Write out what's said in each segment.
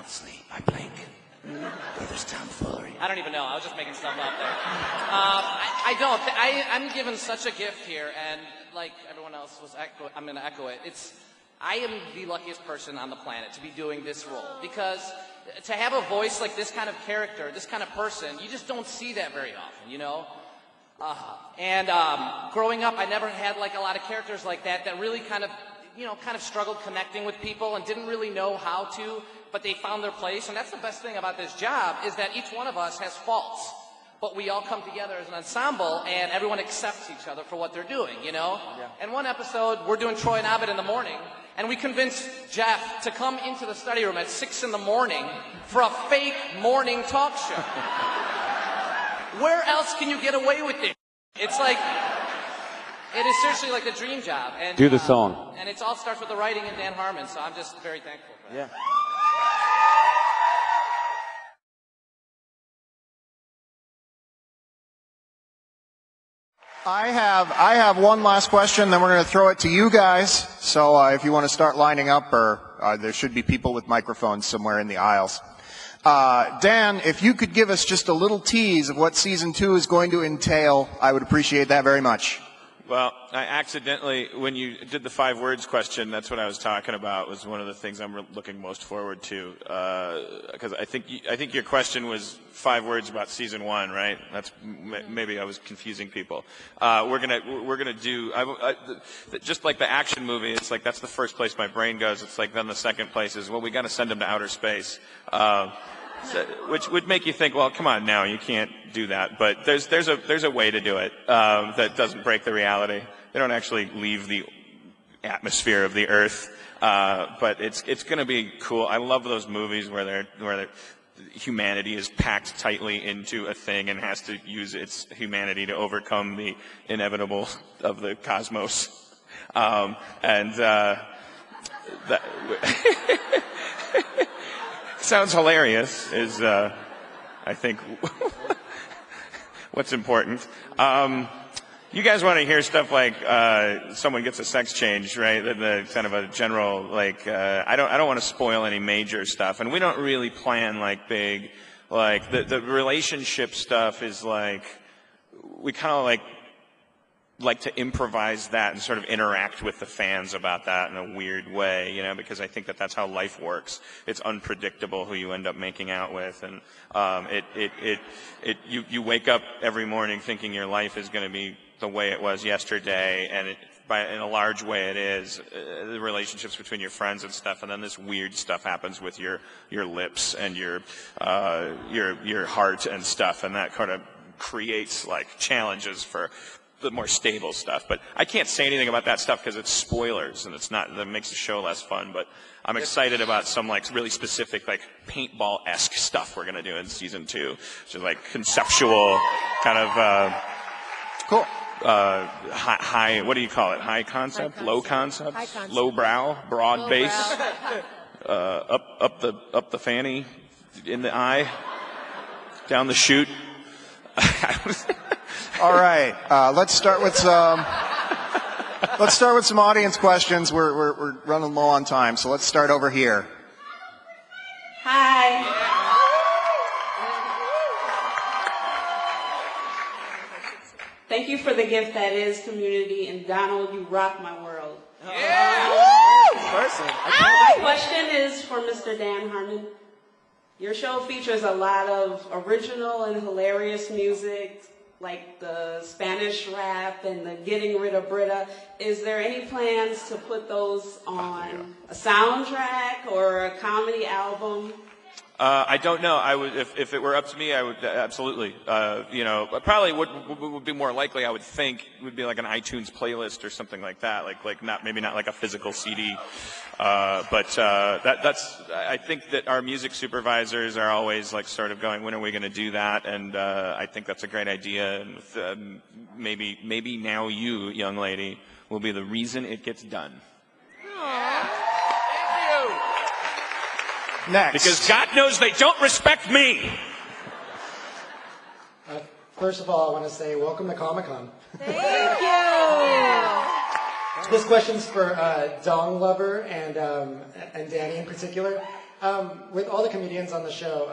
sleep. I blink. There's tomfoolery. I don't even know. I was just making stuff up there. I'm given such a gift here, and like everyone else was, I'm going to echo it. I am the luckiest person on the planet to be doing this role, because to have a voice like this kind of character, this kind of person, you just don't see that very often, you know? And growing up, I never had like a lot of characters like that really kind of struggled connecting with people and didn't really know how to, but they found their place. And that's the best thing about this job, is that each one of us has faults, but we all come together as an ensemble and everyone accepts each other for what they're doing, you know? Yeah. And one episode, we're doing Troy and Abed in the morning, and we convinced Jeff to come into the study room at 6 in the morning for a fake morning talk show. Where else can you get away with it? It's like, it is seriously like the dream job. And, do the song. And it all starts with the writing and Dan Harmon, so I'm just very thankful for that. Yeah. I have one last question, then we're going to throw it to you guys. So if you want to start lining up, or there should be people with microphones somewhere in the aisles. Dan, if you could give us just a little tease of what season 2 is going to entail, I would appreciate that very much. Well, I accidentally, when you did the 5 words question, that's what I was talking about, was one of the things I'm looking most forward to. Because I think your question was 5 words about season 1, right? That's maybe I was confusing people. We're gonna do just like the action movie. It's like that's the first place my brain goes. It's like then the second place is, well, we got to send them to outer space. Which would make you think, well, come on now, you can't do that. But there's a way to do it that doesn't break the reality. They don't actually leave the atmosphere of the Earth, but it's going to be cool. I love those movies where humanity is packed tightly into a thing and has to use its humanity to overcome the inevitable of the cosmos, that sounds hilarious, is I think what's important. You guys want to hear stuff like someone gets a sex change, right? The kind of a general, like, I don't want to spoil any major stuff, and we don't really plan like big, like the relationship stuff is like, we kind of like to improvise that and sort of interact with the fans about that in a weird way, you know, because I think that's how life works. It's unpredictable who you end up making out with, and you wake up every morning thinking your life is going to be the way it was yesterday, and in a large way it is, the relationships between your friends and stuff, and then this weird stuff happens with your lips and your heart and stuff, and that kind of creates like challenges for the more stable stuff. But I can't say anything about that stuff because it's spoilers, and that makes the show less fun. But I'm excited about some like really specific, like paintball-esque stuff we're gonna do in season 2, which is like conceptual kind of cool. High, what do you call it? High concept, low concept, low brow, broad base, up the fanny, in the eye, down the chute. All right, let's start with some audience questions. We're running low on time, so let's start over here. Hi. Thank you for the gift that is Community, and Donald, you rock my world. Yeah. My question is for Mr. Dan Harmon. Your show features a lot of original and hilarious music, like the Spanish rap and the Getting Rid of Britta. Is there any plans to put those on a soundtrack or a comedy album? I don't know. I would, if it were up to me, I would absolutely. Probably would be more likely. I would think would be like an iTunes playlist or something like that. Like maybe not like a physical CD. But I think that our music supervisors are always like sort of going, when are we going to do that? And I think that's a great idea. And maybe now you, young lady, will be the reason it gets done. Aww. Next. Because God knows they don't respect me. First of all, I want to say welcome to Comic-Con. Thank you. This question's for Dong Lover and Danny in particular. With all the comedians on the show,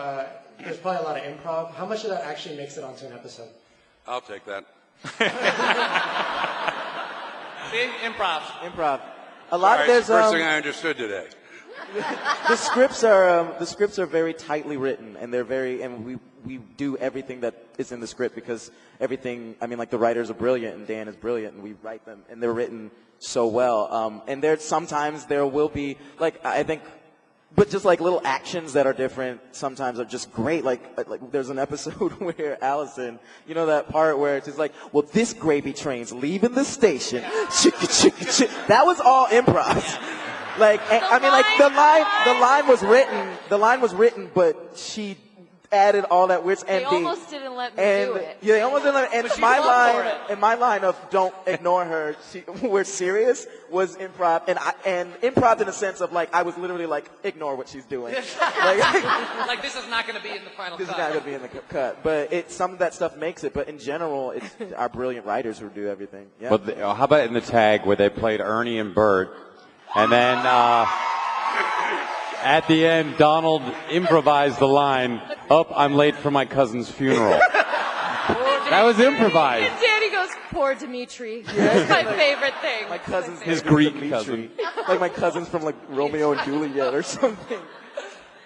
there's probably a lot of improv. How much of that actually makes it onto an episode? I'll take that. See? Improv. Improv. A lot of there's first thing I understood today. the scripts are very tightly written, and they're very, and we do everything that is in the script because everything. I mean, like the writers are brilliant, and Dan is brilliant, and we write them, and they're written so well. And sometimes there will be I think. But just like little actions that are different sometimes are just great. Like there's an episode where Allison, you know that part where it's just like, well, this gravy train's leaving the station. Chicka, chicka, chicka. That was all improv. The line was written, but she added all that weird. They almost didn't let me do it. Yeah, they almost didn't let me. And my line of "Don't ignore her," we're serious, was improv, and improv in the sense of I was literally ignore what she's doing. Like this is not going to be in the final cut. This is not going to be in the cut, but some of that stuff makes it. But in general, it's our brilliant writers who do everything. Yeah. Well, how about in the tag where they played Ernie and Bert, and then at the end, Donald improvised the line, I'm late for my cousin's funeral." That was improvised. And Danny goes, "Poor Dimitri." That's my favorite thing. My cousin's His Greek cousin. Like my cousins from Romeo and Juliet or something.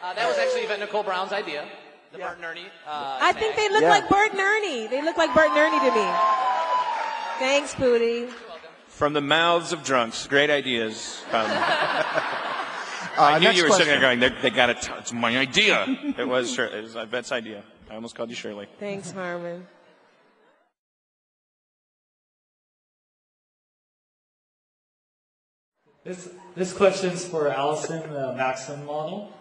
That was actually Yvette Nicole Brown's idea. The Bert and Ernie. I think they look like Bert and Ernie. They look like Bert and Ernie to me. Thanks, Pootie. From the mouths of drunks, great ideas. I knew you were sitting there going, they got it. It's my idea. It was Yvette's idea. I almost called you Shirley. Thanks, Harmon. This question's for Allison, the Maxim model.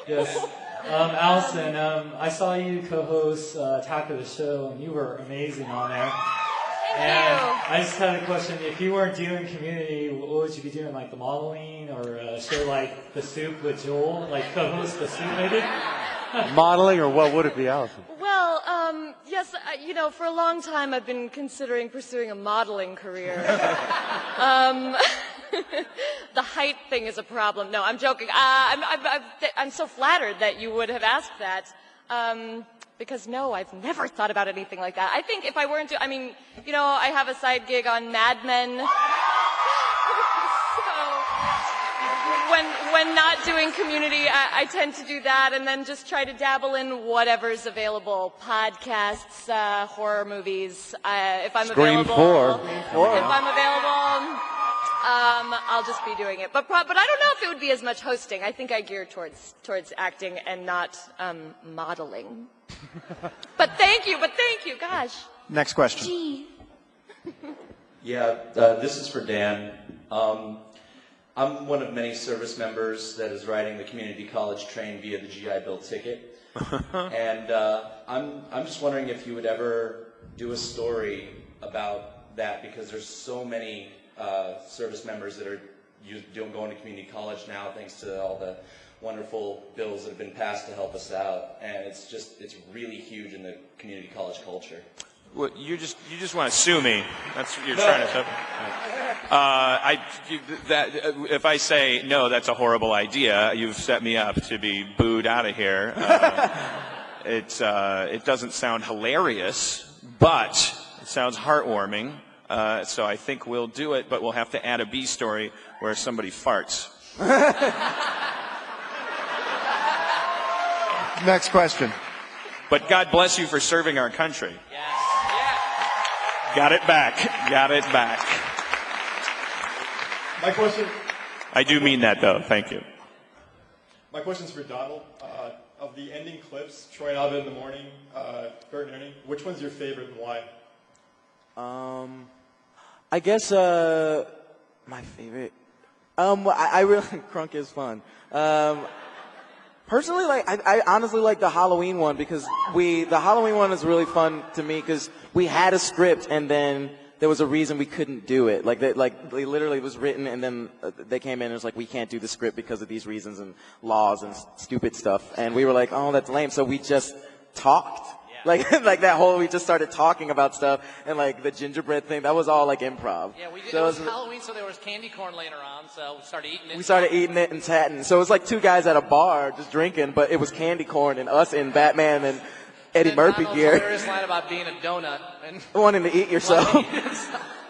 Yes. Allison, I saw you co-host Attack of the Show, and you were amazing on there. And I just had a question. If you weren't doing Community, what would you be doing? Like the modeling or a show like The Soup with Joel? Like co-host The Soup maybe? Modeling, or what would it be, Allison? Well, yes, for a long time I've been considering pursuing a modeling career. The height thing is a problem. No, I'm joking. I'm so flattered that you would have asked that. Because no, I've never thought about anything like that. I think if I weren't I have a side gig on Mad Men. So when not doing Community, I tend to do that and then just try to dabble in whatever's available. Podcasts, horror movies. If I'm available. If I'm available, I'll just be doing it. But I don't know if it would be as much hosting. I think I gear towards acting and not modeling. But thank you, gosh. Next question. Gee. Yeah, this is for Dan. I'm one of many service members that is riding the community college train via the GI Bill ticket. And I'm just wondering if you would ever do a story about that, because there's so many service members that are going to community college now thanks to all the wonderful bills that have been passed to help us out, and it's really huge in the community college culture. Well, you just want to sue me. That's what you're trying to say. If I say no, that's a horrible idea. You've set me up to be booed out of here. It doesn't sound hilarious, but it sounds heartwarming. So I think we'll do it, but we'll have to add a B story where somebody farts. Next question. But God bless you for serving our country. Yes. Yeah. Got it back. Got it back. My question. I do mean that, though. Thank you. My question's for Donald. Of the ending clips, Troy and Alvin in the morning, Bert and Ernie, which one's your favorite and why? I guess my favorite. I really Crunk is fun. Personally, I honestly like the Halloween one because the Halloween one is really fun to me because we had a script and then there was a reason we couldn't do it. They literally was written and then they came in and it was like, we can't do the script because of these reasons and laws and stupid stuff. And we were like, oh, that's lame. So we just talked. Like that whole, we just started talking about stuff, and like the gingerbread thing, that was all like improv. Yeah, we did, so it was Halloween, so there was candy corn laying around, so we started eating it. We started eating it and chatting. So it was like two guys at a bar just drinking, but it was candy corn and us in Batman and Eddie Murphy Donald's gear. hilarious line about being a donut and wanting to eat yourself.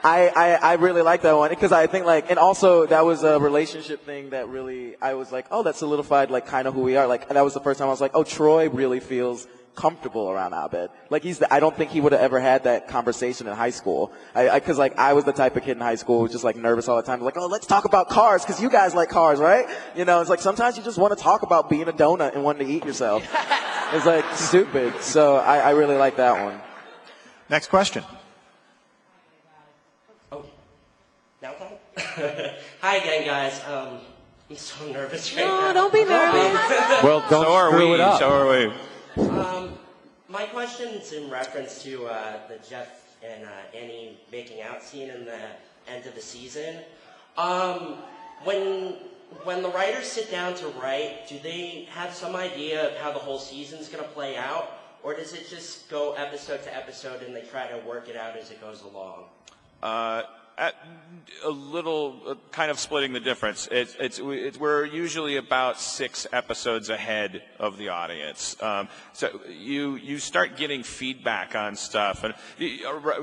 I really like that one because I think like, and also that was a relationship thing that really, I was like, oh, that solidified like kind of who we are. Like that was the first time I was like, oh, Troy really feels comfortable around Abed. Like I don't think he would have ever had that conversation in high school. Cause like I was the type of kid in high school who was just like nervous all the time. Like, oh, let's talk about cars cause you guys like cars, right? You know, it's like sometimes you just want to talk about being a donut and wanting to eat yourself. It's like stupid. So I really like that one. Next question. Hi again, guys. I'm so nervous right now. No, don't be nervous. Well, don't so are screw we. it up. So are we. My question's in reference to the Jeff and Annie making out scene in the end of the season. When the writers sit down to write, do they have some idea of how the whole season's going to play out? Or does it just go episode to episode and they try to work it out as it goes along? A little kind of splitting the difference. We're usually about 6 episodes ahead of the audience. So you start getting feedback on stuff, and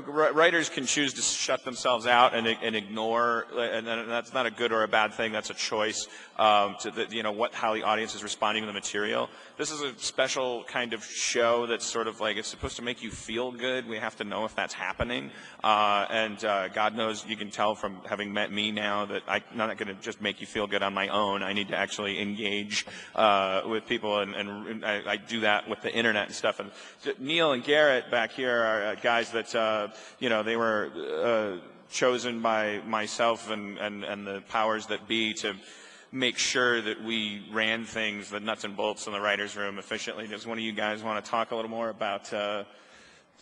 writers can choose to shut themselves out and ignore, and that's not a good or a bad thing. That's a choice. How the audience is responding to the material. This is a special kind of show that's sort of like, it's supposed to make you feel good. We have to know if that's happening. And God knows, you can tell from having met me now that I'm not going to just make you feel good on my own. I need to actually engage with people, and I do that with the internet and stuff. And Neil and Garrett back here are guys that, they were chosen by myself and the powers that be to make sure that we ran things, the nuts and bolts in the writer's room efficiently. Does one of you guys want to talk a little more about... we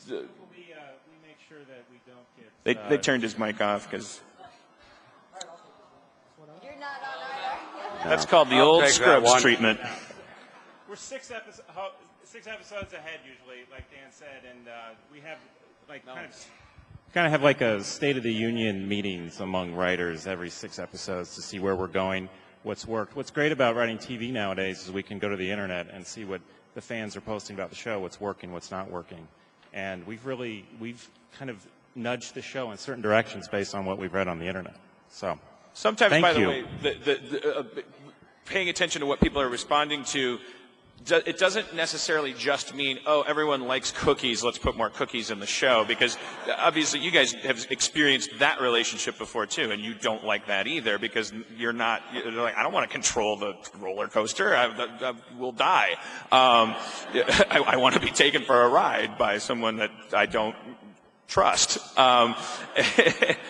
make sure that we don't get... They turned his mic off because... That's called the old Scrubs treatment. We're 6 episodes ahead usually, like Dan said, and we have like kind of have like a State of the Union meetings among writers every 6 episodes to see where we're going, what's worked. What's great about writing TV nowadays is we can go to the internet and see what the fans are posting about the show, what's working, what's not working. And we've kind of nudged the show in certain directions based on what we've read on the internet. So sometimes, by the way, paying attention to what people are responding to, it doesn't necessarily just mean, oh, everyone likes cookies, let's put more cookies in the show, because obviously you guys have experienced that relationship before too, and you don't like that either, because you're like, I don't want to control the roller coaster, I will die. I want to be taken for a ride by someone that I don't trust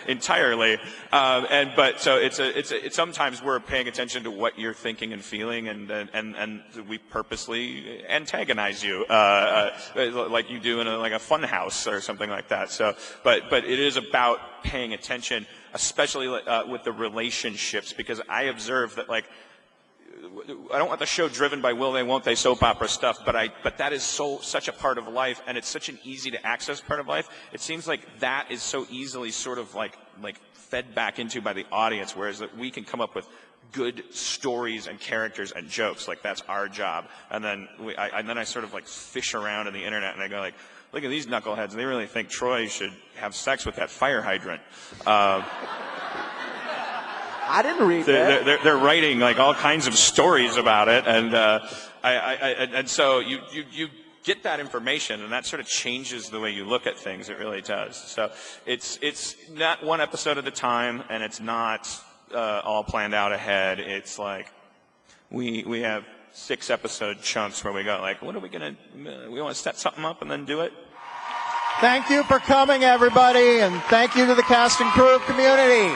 entirely, but so it's sometimes we're paying attention to what you're thinking and feeling, and we purposely antagonize you like you do in a fun house or something like that. So, but it is about paying attention, especially with the relationships, because I observe that I don't want the show driven by will they, won't they soap opera stuff, but that is such a part of life, and it's such an easy to access part of life. It seems like that is so easily sort of like fed back into by the audience, whereas that we can come up with good stories and characters and jokes. Like that's our job. And then I sort of fish around in the internet and I go look at these knuckleheads. They really think Troy should have sex with that fire hydrant. I didn't read that. They're writing all kinds of stories about it, and and so you get that information, and that sort of changes the way you look at things. It really does. So it's not one episode at a time, and it's not all planned out ahead. It's like we have 6 episode chunks where we go what are we gonna? We want to set something up and then do it. Thank you for coming, everybody, and thank you to the cast and crew of Community.